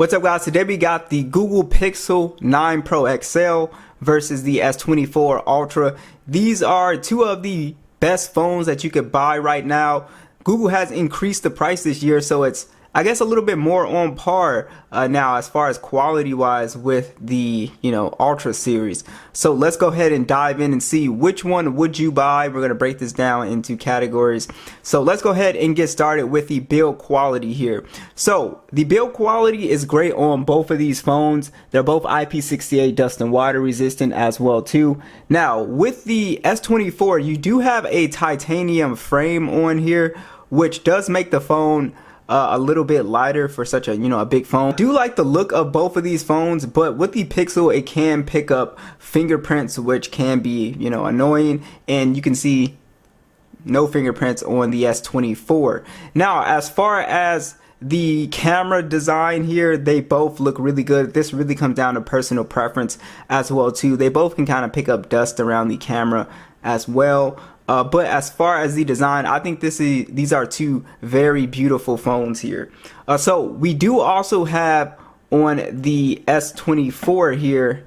What's up, guys? Today we got the Google Pixel 9 Pro XL versus the S24 Ultra. These are two of the best phones that you could buy right now. Google has increased the price this year, so it's, I guess, a little bit more on par now as far as quality wise with the Ultra series. So let's go ahead and dive in and see which one would you buy. We're going to break this down into categories. So let's go ahead and get started with the build quality here. So the build quality is great on both of these phones. They're both IP68 dust and water resistant as well too. Now with the S24, you do have a titanium frame on here, which does make the phone a little bit lighter for such a a big phone. I do like the look of both of these phones, but with the Pixel it can pick up fingerprints, which can be annoying, and you can see no fingerprints on the S24. Now as far as the camera design here, they both look really good. This really comes down to personal preference as well too. They both can kind of pick up dust around the camera as well. But as far as the design, I think these are two very beautiful phones here. So we do also have on the S24 here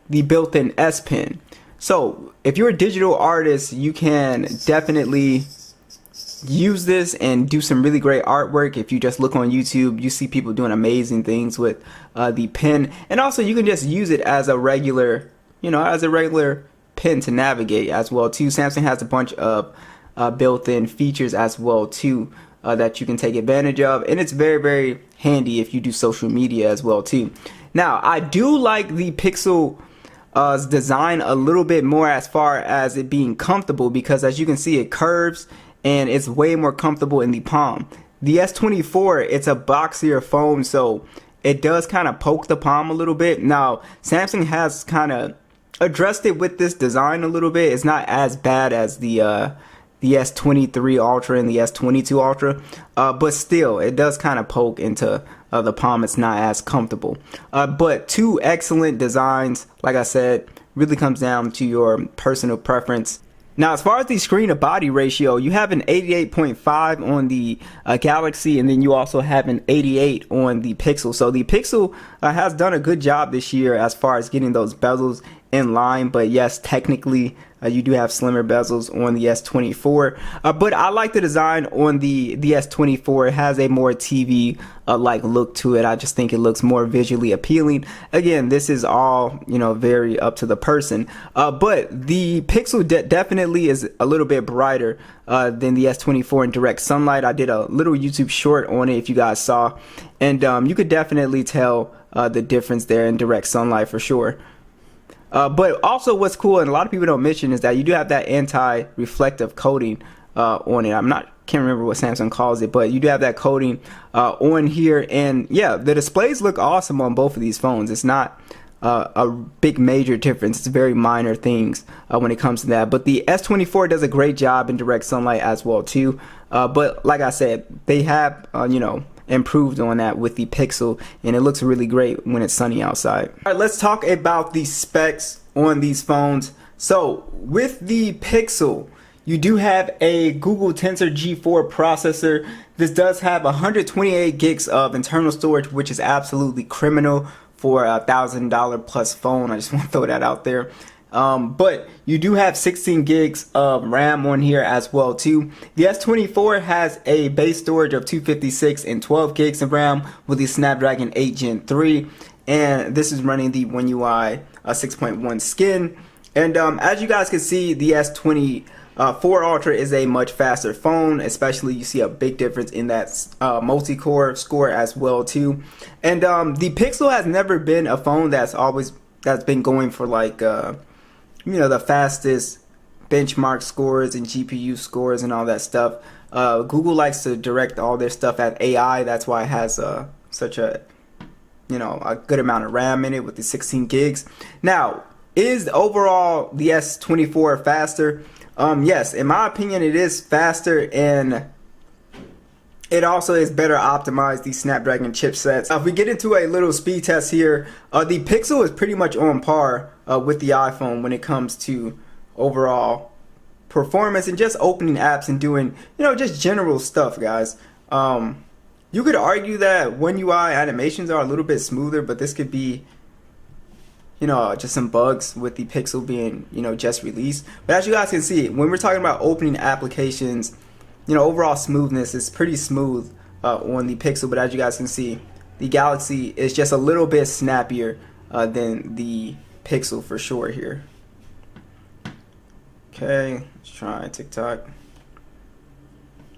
the built-in S Pen. So if you're a digital artist, you can definitely use this and do some really great artwork. If you just look on YouTube, you see people doing amazing things with the pen, and also you can just use it as a regular, pen to navigate as well too. Samsung has a bunch of built-in features as well too that you can take advantage of, and it's very handy if you do social media as well too. Now I do like the Pixel design a little bit more as far as it being comfortable, because as you can see it curves and it's way more comfortable in the palm. The S24, it's a boxier phone, so it does kind of poke the palm a little bit. Now Samsung has kind of addressed it with this design a little bit. It's not as bad as the S23 Ultra and the S22 Ultra, but still it does kind of poke into the palm. It's not as comfortable, but two excellent designs. Like I said, really comes down to your personal preference. Now as far as the screen to body ratio, you have an 88.5 on the Galaxy, and then you also have an 88 on the Pixel. So the Pixel has done a good job this year as far as getting those bezels in line, but yes, technically you do have slimmer bezels on the S24, but I like the design on the S24. It has a more TV like look to it. I just think it looks more visually appealing. Again, this is all very up to the person, but the Pixel definitely is a little bit brighter than the S24 in direct sunlight. I did a little YouTube short on it if you guys saw, and you could definitely tell the difference there in direct sunlight for sure. But also what's cool, and a lot of people don't mention, is that you do have that anti-reflective coating on it. Can't remember what Samsung calls it, but you do have that coating on here. And yeah, the displays look awesome on both of these phones. It's not a big major difference. It's very minor things when it comes to that. But the S24 does a great job in direct sunlight as well too. But like I said, they have improved on that with the Pixel, and it looks really great when it's sunny outside. All right, let's talk about the specs on these phones. So with the Pixel, you do have a Google Tensor G4 processor. This does have 128 gigs of internal storage, which is absolutely criminal for a $1,000 plus phone. I just want to throw that out there. But you do have 16 gigs of RAM on here as well too. The S24 has a base storage of 256 and 12 gigs of RAM with the Snapdragon 8 Gen 3, and this is running the One UI 6.1 skin. And as you guys can see, the S24 Ultra is a much faster phone, especially you see a big difference in that multi-core score as well too. And the Pixel has never been a phone that's been going for like the fastest benchmark scores and GPU scores and all that stuff. Google likes to direct all their stuff at AI. That's why it has such a a good amount of RAM in it with the 16 gigs. Now, is overall the S24 faster? Yes, in my opinion it is faster, and it also is better optimized, the Snapdragon chipsets. If we get into a little speed test here, the Pixel is pretty much on par with the iPhone when it comes to overall performance and just opening apps and doing just general stuff, guys. You could argue that One UI animations are a little bit smoother, but this could be, you know, just some bugs with the Pixel being, you know, just released. But as you guys can see, when we're talking about opening applications, you know, overall smoothness is pretty smooth on the Pixel. But as you guys can see, the Galaxy is just a little bit snappier than the Pixel for sure here. Okay, let's try TikTok.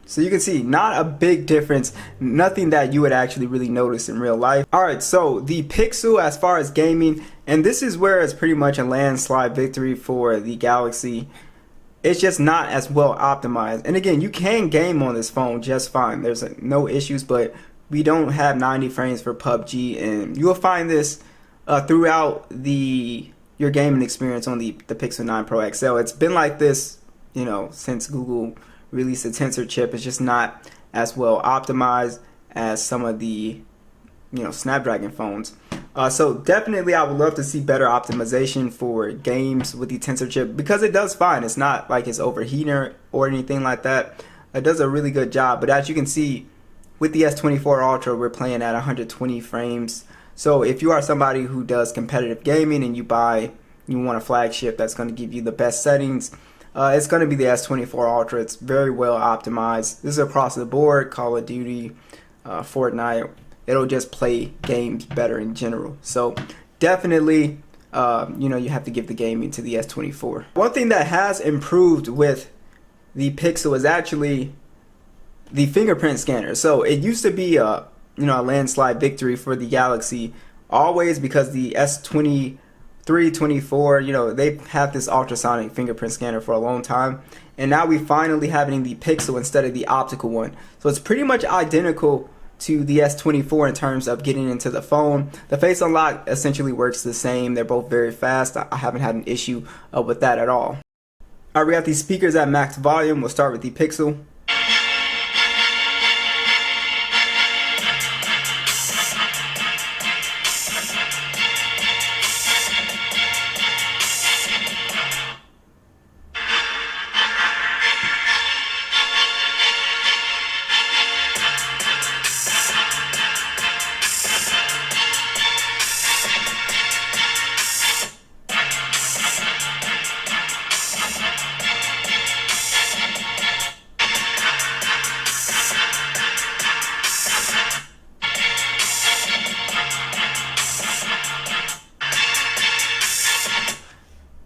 So you can see, not a big difference, nothing that you would actually really notice in real life. Alright, so the Pixel as far as gaming, and this is where it's pretty much a landslide victory for the Galaxy. It's just not as well optimized. And again, you can game on this phone just fine. There's no issues, but we don't have 90 frames for PUBG, and you will find this throughout your gaming experience on the Pixel 9 Pro XL. It's been like this, you know, since Google released a Tensor chip. It's just not as well optimized as some of the, you know, Snapdragon phones. So definitely I would love to see better optimization for games with the Tensor chip, because it does fine. It's not like it's overheating or anything like that. It does a really good job. But as you can see, with the S24 Ultra, we're playing at 120 frames. So if you are somebody who does competitive gaming and you want a flagship that's going to give you the best settings, it's going to be the S24 Ultra. It's very well optimized. This is across the board. Call of Duty, Fortnite. It'll just play games better in general. So definitely, you know, you have to give the gaming to the S24. One thing that has improved with the Pixel is actually the fingerprint scanner. So it used to be a landslide victory for the Galaxy always, because the S23, 24, you know, they have this ultrasonic fingerprint scanner for a long time, and now we finally having the Pixel instead of the optical one. So it's pretty much identical to the S24 in terms of getting into the phone. The face unlock essentially works the same. They're both very fast. I haven't had an issue with that at all. Alright, we got these speakers at max volume. We'll start with the Pixel.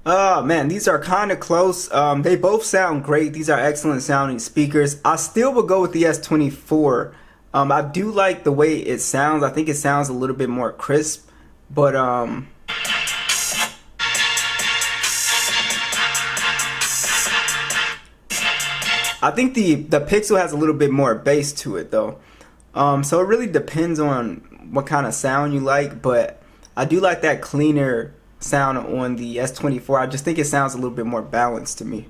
Oh man, these are kind of close. They both sound great. These are excellent sounding speakers. I still would go with the S24. I do like the way it sounds. I think it sounds a little bit more crisp, but I think the Pixel has a little bit more bass to it though. So it really depends on what kind of sound you like, but I do like that cleaner sound on the S24. I just think it sounds a little bit more balanced to me.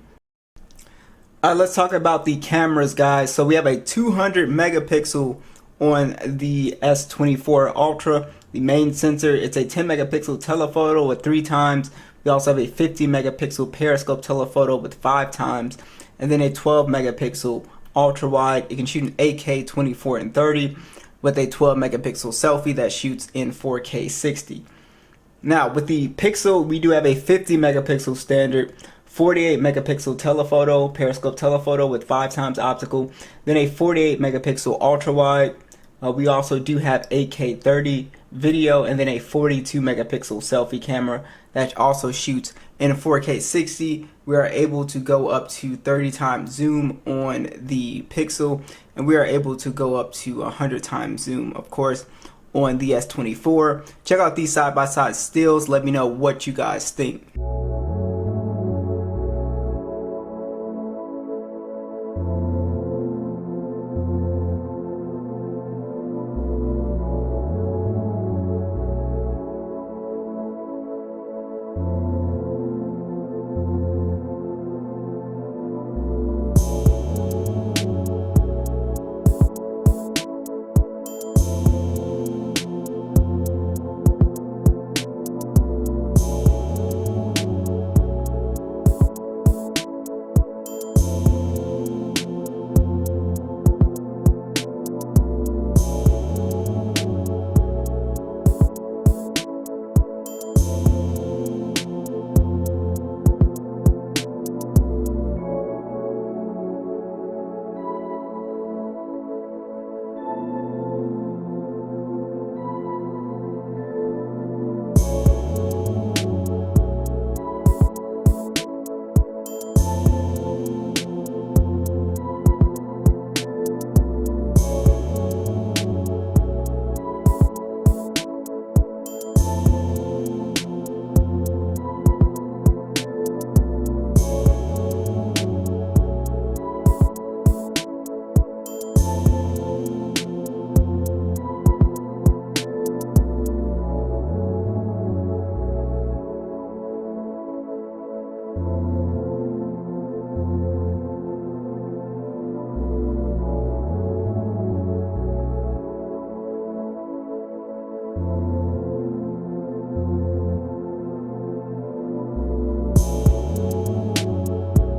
Alright, let's talk about the cameras, guys. So we have a 200 megapixel on the S24 Ultra, the main sensor. It's a 10 megapixel telephoto with 3 times. We also have a 50 megapixel periscope telephoto with 5 times, and then a 12 megapixel ultra wide. You can shoot in 8K 24 and 30 with a 12 megapixel selfie that shoots in 4K 60. Now with the Pixel, we do have a 50 megapixel standard, 48 megapixel telephoto, periscope telephoto with 5 times optical, then a 48 megapixel ultra wide. We also do have 8K 30 video, and then a 42 megapixel selfie camera that also shoots in 4K 60. We are able to go up to 30 times zoom on the Pixel, and we are able to go up to 100 times zoom, of course, on the S24. Check out these side-by-side stills. Let me know what you guys think.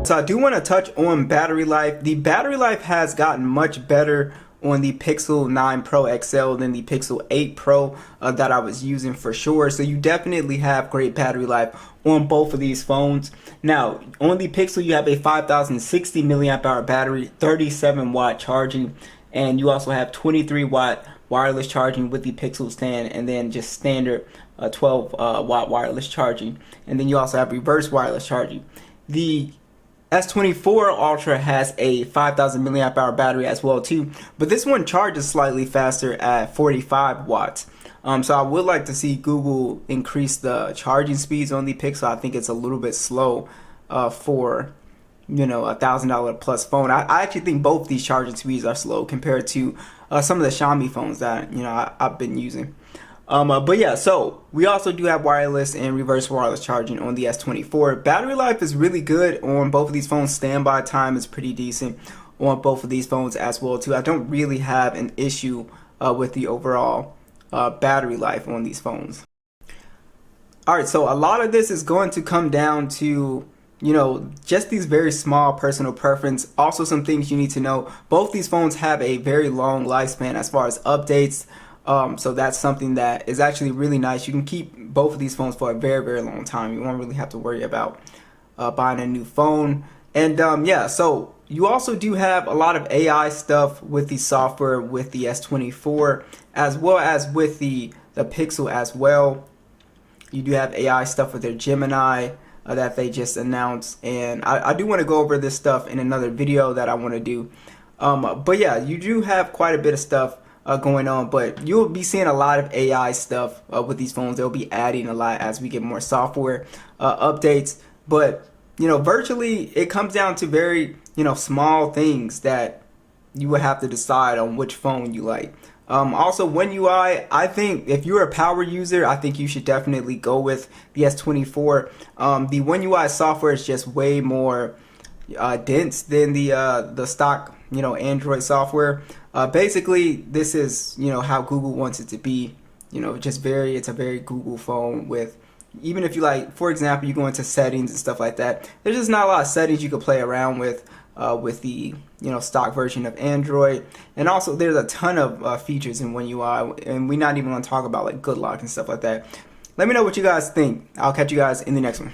So I do want to touch on battery life. The battery life has gotten much better on the Pixel 9 Pro XL than the Pixel 8 Pro that I was using for sure. So you definitely have great battery life on both of these phones. Now, on the Pixel, you have a 5060 milliamp hour battery, 37 watt charging, and you also have 23 watt wireless charging with the Pixel stand, and then just standard 12 watt wireless charging. And then you also have reverse wireless charging. The S24 Ultra has a 5000 milliamp hour battery as well too, but this one charges slightly faster at 45 watts. So I would like to see Google increase the charging speeds on the Pixel. I think it's a little bit slow for, you know, $1,000 plus phone. I actually think both these charging speeds are slow compared to some of the Xiaomi phones that, you know, I've been using. But yeah, so we also do have wireless and reverse wireless charging on the S24. Battery life is really good on both of these phones. Standby time is pretty decent on both of these phones as well too. I don't really have an issue with the overall battery life on these phones. Alright, so a lot of this is going to come down to, you know, just these very small personal preference. Also some things you need to know. Both these phones have a very long lifespan as far as updates. So that's something that is actually really nice. You can keep both of these phones for a very, very long time. You won't really have to worry about buying a new phone. And yeah, so you also do have a lot of AI stuff with the software with the S24, as well as with the Pixel as well. You do have AI stuff with their Gemini that they just announced. And I do want to go over this stuff in another video that I want to do. But yeah, you do have quite a bit of stuff going on, but you'll be seeing a lot of AI stuff with these phones. They'll be adding a lot as we get more software updates, but you know, virtually it comes down to very, you know, small things that you would have to decide on which phone you like. Also, One UI, I think if you're a power user, I think you should definitely go with the S24. The One UI software is just way more dense than the stock, you know, Android software. Basically, this is, you know, how Google wants it to be. You know, it's a very Google phone with, even if you like, for example, you go into settings and stuff like that, there's just not a lot of settings you can play around with the, you know, stock version of Android. And also there's a ton of features in One UI, and we're not even going to talk about like good lock and stuff like that. Let me know what you guys think. I'll catch you guys in the next one.